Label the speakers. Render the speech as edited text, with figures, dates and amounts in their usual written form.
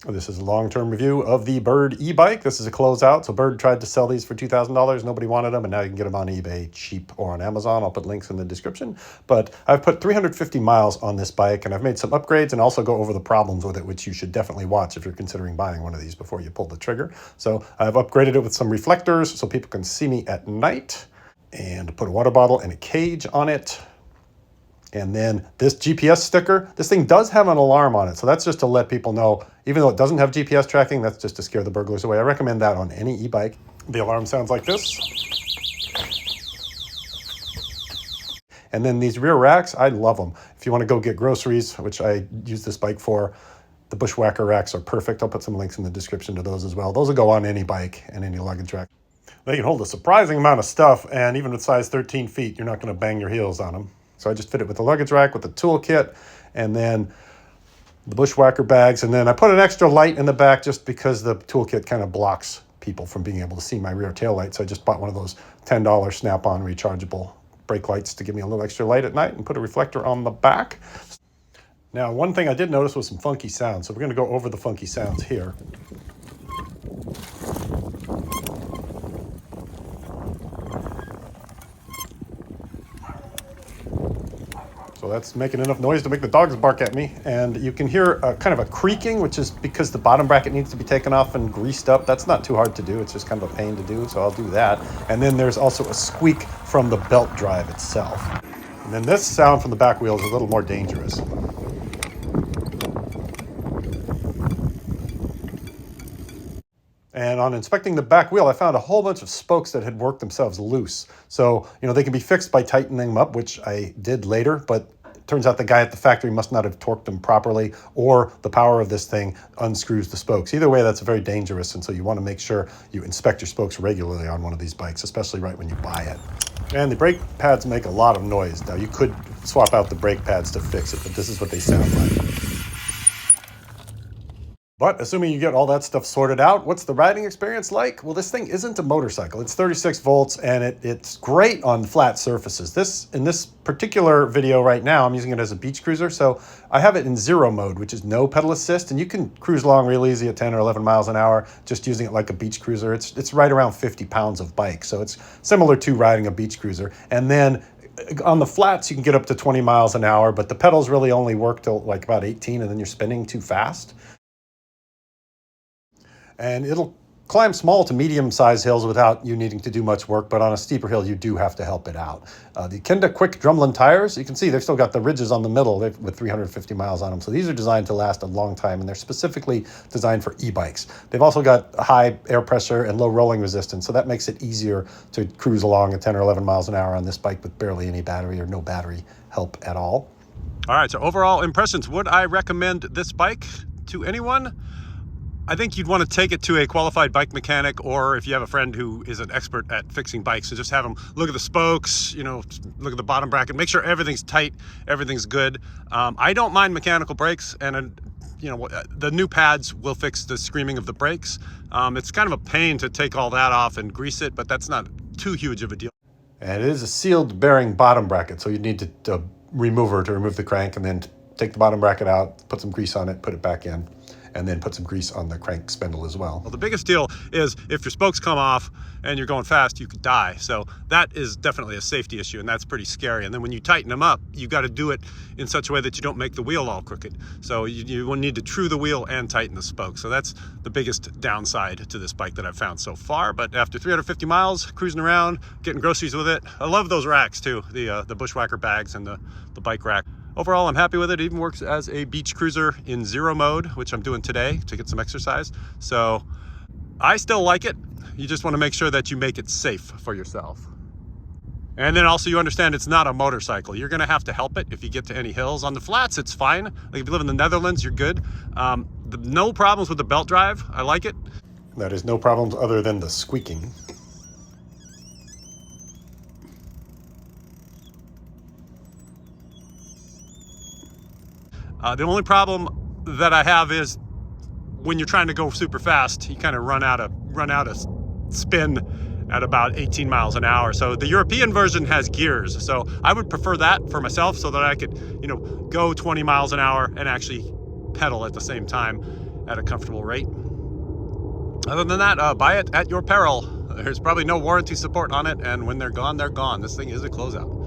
Speaker 1: This is a long-term review of the Bird e-bike. This is a closeout. So Bird tried to sell these for $2,000. Nobody wanted them, and now you can get them on eBay cheap or on Amazon. I'll put links in the description. But I've put 350 miles on this bike, and I've made some upgrades and also go over the problems with it, which you should definitely watch if you're considering buying one of these before you pull the trigger. So I've upgraded it with some reflectors so people can see me at night, and put a water bottle and a cage on it. And then this GPS sticker, this thing does have an alarm on it. So that's just to let people know, even though it doesn't have GPS tracking, that's just to scare the burglars away. I recommend that on any e-bike. The alarm sounds like this. And then these rear racks, I love them. If you want to go get groceries, which I use this bike for, the Bushwhacker racks are perfect. I'll put some links in the description to those as well. Those will go on any bike and any luggage rack. They can hold a surprising amount of stuff, and even with size 13 feet, you're not going to bang your heels on them. So I just fit it with the luggage rack with the toolkit, and then the Bushwhacker bags, and then I put an extra light in the back just because the toolkit kind of blocks people from being able to see my rear tail light. So I just bought one of those $10 snap-on rechargeable brake lights to give me a little extra light at night, and put a reflector on the back. Now, one thing I did notice was some funky sounds, so we're going to go over the funky sounds here. So that's making enough noise to make the dogs bark at me. And you can hear kind of a creaking, which is because the bottom bracket needs to be taken off and greased up. That's not too hard to do. It's just kind of a pain to do, so I'll do that. And then there's also a squeak from the belt drive itself. And then this sound from the back wheel is a little more dangerous. And on inspecting the back wheel, I found a whole bunch of spokes that had worked themselves loose. So, they can be fixed by tightening them up, which I did later, but it turns out the guy at the factory must not have torqued them properly, or the power of this thing unscrews the spokes. Either way, that's very dangerous, and so you want to make sure you inspect your spokes regularly on one of these bikes, especially right when you buy it. And the brake pads make a lot of noise. Now, you could swap out the brake pads to fix it, but this is what they sound like. But assuming you get all that stuff sorted out, what's the riding experience like? Well, this thing isn't a motorcycle. It's 36 volts, and it's great on flat surfaces. In this particular video right now, I'm using it as a beach cruiser, so I have it in zero mode, which is no pedal assist, and you can cruise along real easy at 10 or 11 miles an hour just using it like a beach cruiser. It's right around 50 pounds of bike, so it's similar to riding a beach cruiser. And then on the flats, you can get up to 20 miles an hour, but the pedals really only work till like about 18, and then you're spinning too fast. And it'll climb small to medium-sized hills without you needing to do much work, but on a steeper hill, you do have to help it out. The Kenda Quick Drumlin tires, you can see they've still got the ridges on the middle with 350 miles on them. So these are designed to last a long time, and they're specifically designed for e-bikes. They've also got high air pressure and low rolling resistance, so that makes it easier to cruise along at 10 or 11 miles an hour on this bike with barely any battery or no battery help at all. All right, so overall impressions. Would I recommend this bike to anyone? I think you'd want to take it to a qualified bike mechanic, or if you have a friend who is an expert at fixing bikes, so just have them look at the spokes, look at the bottom bracket, make sure everything's tight, everything's good. I don't mind mechanical brakes, and the new pads will fix the screaming of the brakes. It's kind of a pain to take all that off and grease it, but that's not too huge of a deal. And it is a sealed bearing bottom bracket, so you need to remove the crank, and then take the bottom bracket out, put some grease on it, put it back in, and then put some grease on the crank spindle as well. Well, the biggest deal is if your spokes come off and you're going fast, you could die. So that is definitely a safety issue, and that's pretty scary. And then when you tighten them up, you got to do it in such a way that you don't make the wheel all crooked. So you will need to true the wheel and tighten the spokes. So that's the biggest downside to this bike that I've found so far. But after 350 miles, cruising around, getting groceries with it, I love those racks too, the Bushwhacker bags and the bike rack. Overall, I'm happy with it. It even works as a beach cruiser in zero mode, which I'm doing today to get some exercise. So I still like it. You just want to make sure that you make it safe for yourself. And then also you understand it's not a motorcycle. You're going to have to help it if you get to any hills. On the flats, it's fine. Like if you live in the Netherlands, you're good. No problems with the belt drive. I like it. That is no problems other than the squeaking. The only problem that I have is when you're trying to go super fast, you kind of run out of spin at about 18 miles an hour. So the European version has gears. So I would prefer that for myself so that I could, go 20 miles an hour and actually pedal at the same time. at a comfortable rate. Other than that, buy it at your peril. There's probably no warranty support on it, and when they're gone, they're gone. This thing is a closeout.